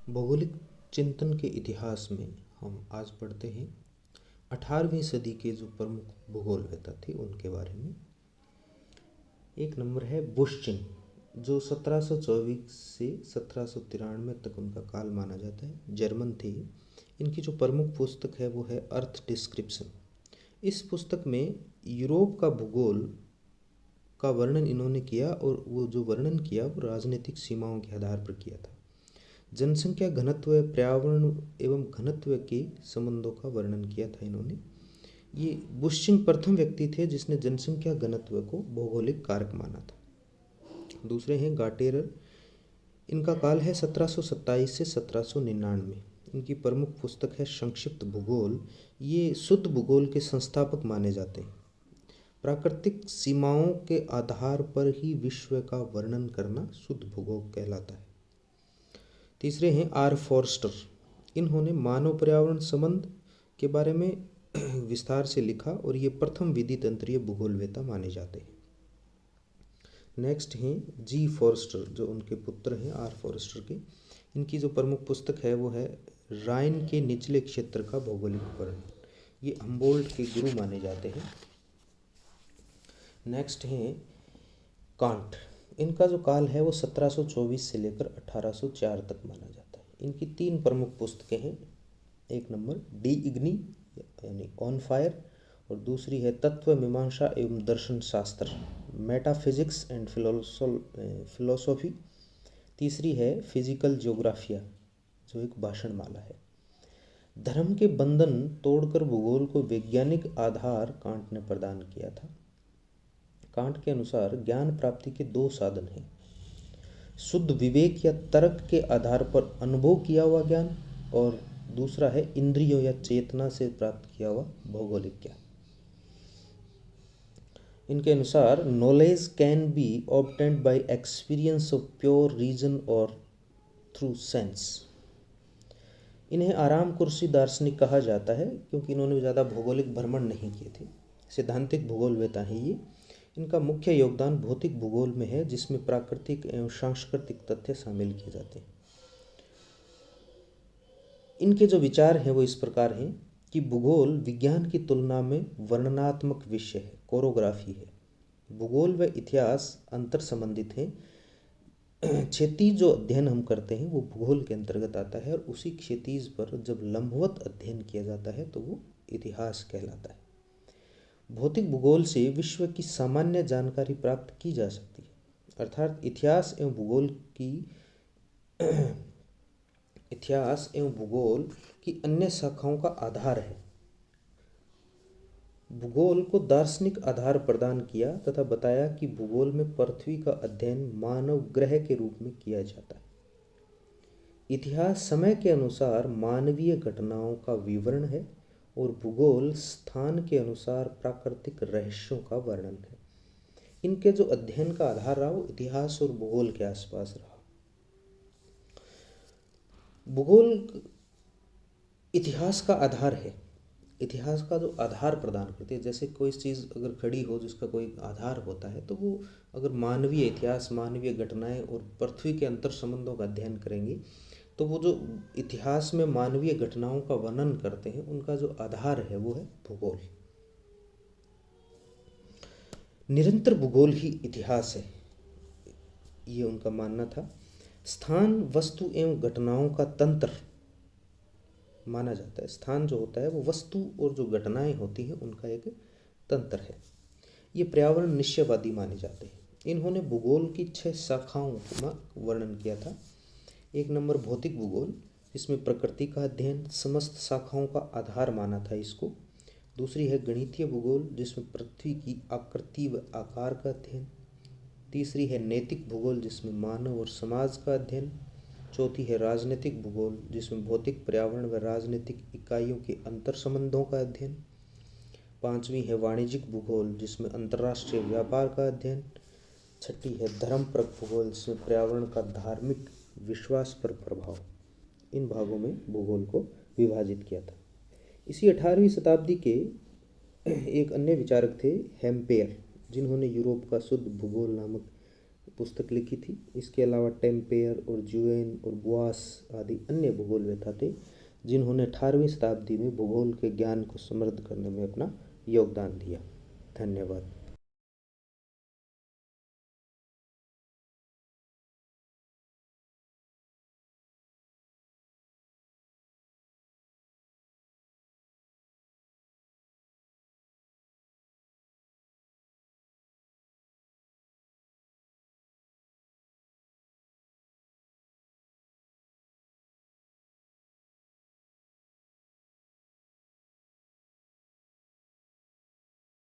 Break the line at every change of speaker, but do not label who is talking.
भौगोलिक चिंतन के इतिहास में हम आज पढ़ते हैं 18वीं सदी के जो प्रमुख भूगोलवेत्ता थे उनके बारे में। एक नंबर है बुश्चिन, जो 1724 से 1793 तक उनका काल माना जाता है, जर्मन थे। इनकी जो प्रमुख पुस्तक है वो है अर्थ डिस्क्रिप्शन। इस पुस्तक में यूरोप का भूगोल का वर्णन इन्होंने किया और वो जो वर्णन किया वो राजनीतिक सीमाओं के आधार पर किया था। जनसंख्या घनत्व, पर्यावरण एवं घनत्व के संबंधों का वर्णन किया था इन्होंने। ये बुश्चिन प्रथम व्यक्ति थे जिसने जनसंख्या घनत्व को भौगोलिक कारक माना था। दूसरे हैं गाटेरर। इनका काल है 1727 से 1799। इनकी प्रमुख पुस्तक है संक्षिप्त भूगोल। ये शुद्ध भूगोल के संस्थापक माने जाते हैं। प्राकृतिक सीमाओं के आधार पर ही विश्व का वर्णन करना शुद्ध भूगोल कहलाता है। तीसरे हैं आर फॉरेस्टर। इन्होंने मानव पर्यावरण संबंध के बारे में विस्तार से लिखा और ये प्रथम विधि तंत्रीय भूगोलवेत्ता माने जाते हैं। नेक्स्ट हैं जी फॉरेस्टर, जो उनके पुत्र हैं आर फॉरेस्टर के। इनकी जो प्रमुख पुस्तक है वो है राइन के निचले क्षेत्र का भौगोलिक वर्णन। ये हम्बोल्ट के गुरु माने जाते हैं। नेक्स्ट हैं कांट। इनका जो काल है वो 1724 से लेकर 1804 तक माना जाता है। इनकी तीन प्रमुख पुस्तकें हैं। एक नंबर डी इग्नी यानी ऑन फायर, और दूसरी है तत्व मीमांसा एवं दर्शन शास्त्र, मेटाफिजिक्स एंड फिलोसॉफी। तीसरी है फिजिकल ज्योग्राफिया, जो एक भाषण माला है। धर्म के बंधन तोड़कर भूगोल को वैज्ञानिक आधार कांट ने प्रदान किया था। कांट के अनुसार ज्ञान प्राप्ति के दो साधन हैं, शुद्ध विवेक या तर्क के आधार पर अनुभव किया हुआ ज्ञान, और दूसरा है इंद्रियों या चेतना से प्राप्त किया हुआ भौगोलिक ज्ञान। इनके अनुसार knowledge can be obtained by experience of pure reason और थ्रू सेंस। इन्हें आराम कुर्सी दार्शनिक कहा जाता है क्योंकि इन्होंने ज़्यादा भौगोलिक भ्रमण नहीं किए थे। सिद्धांतिक भूगोलवेत्ता हैं ये। इनका मुख्य योगदान भौतिक भूगोल में है, जिसमें प्राकृतिक एवं सांस्कृतिक तथ्य शामिल किए जाते हैं। इनके जो विचार हैं वो इस प्रकार हैं कि भूगोल विज्ञान की तुलना में वर्णनात्मक विषय है, कोरोग्राफी है। भूगोल व इतिहास अंतर संबंधित हैं। क्षितिज जो अध्ययन हम करते हैं वो भूगोल के अंतर्गत आता है, और उसी क्षितिज पर जब लंबवत अध्ययन किया जाता है तो वो इतिहास कहलाता है। भौतिक भूगोल से विश्व की सामान्य जानकारी प्राप्त की जा सकती है, अर्थात इतिहास एवं भूगोल की अन्य शाखाओं का आधार है। भूगोल को दार्शनिक आधार प्रदान किया तथा बताया कि भूगोल में पृथ्वी का अध्ययन मानव ग्रह के रूप में किया जाता है। इतिहास समय के अनुसार मानवीय घटनाओं का विवरण है, और भूगोल स्थान के अनुसार प्राकृतिक रहस्यों का वर्णन है। इनके जो अध्ययन का आधार रहा वो इतिहास और भूगोल के आसपास रहा। भूगोल इतिहास का आधार है, इतिहास का जो आधार प्रदान करती है। जैसे कोई चीज़ अगर खड़ी हो जिसका कोई आधार होता है, तो वो अगर मानवीय इतिहास, मानवीय घटनाएं और पृथ्वी के अंतर संबंधों का अध्ययन करेंगे तो वो जो इतिहास में मानवीय घटनाओं का वर्णन करते हैं उनका जो आधार है वो है भूगोल। निरंतर भूगोल ही इतिहास है, ये उनका मानना था। स्थान वस्तु एवं घटनाओं का तंत्र माना जाता है। स्थान जो होता है वो वस्तु और जो घटनाएं होती हैं उनका एक तंत्र है। ये पर्यावरण निश्चयवादी माने जाते हैं। इन्होंने भूगोल की 6 शाखाओं का वर्णन किया था। एक नंबर भौतिक भूगोल, जिसमें प्रकृति का अध्ययन समस्त शाखाओं का आधार माना था इसको। दूसरी है गणितीय भूगोल, जिसमें पृथ्वी की आकृति व आकार का अध्ययन। तीसरी है नैतिक भूगोल, जिसमें मानव और समाज का अध्ययन। चौथी है राजनीतिक भूगोल, जिसमें भौतिक पर्यावरण व राजनीतिक इकाइयों के अंतर संबंधों का अध्ययन। पांचवी है वाणिज्यिक भूगोल, जिसमें अंतर्राष्ट्रीय व्यापार का अध्ययन। छठी है धर्मपरक भूगोल, जिसमें पर्यावरण का धार्मिक विश्वास पर प्रभाव। इन भागों में भूगोल को विभाजित किया था। इसी 18वीं शताब्दी के एक अन्य विचारक थे हेम्पेयर, जिन्होंने यूरोप का शुद्ध भूगोल नामक पुस्तक लिखी थी। इसके अलावा टेम्पेयर और जुएन और बुआस आदि अन्य भूगोलवेत्ता थे जिन्होंने 18वीं शताब्दी में भूगोल के ज्ञान को समृद्ध करने में अपना योगदान दिया। धन्यवाद।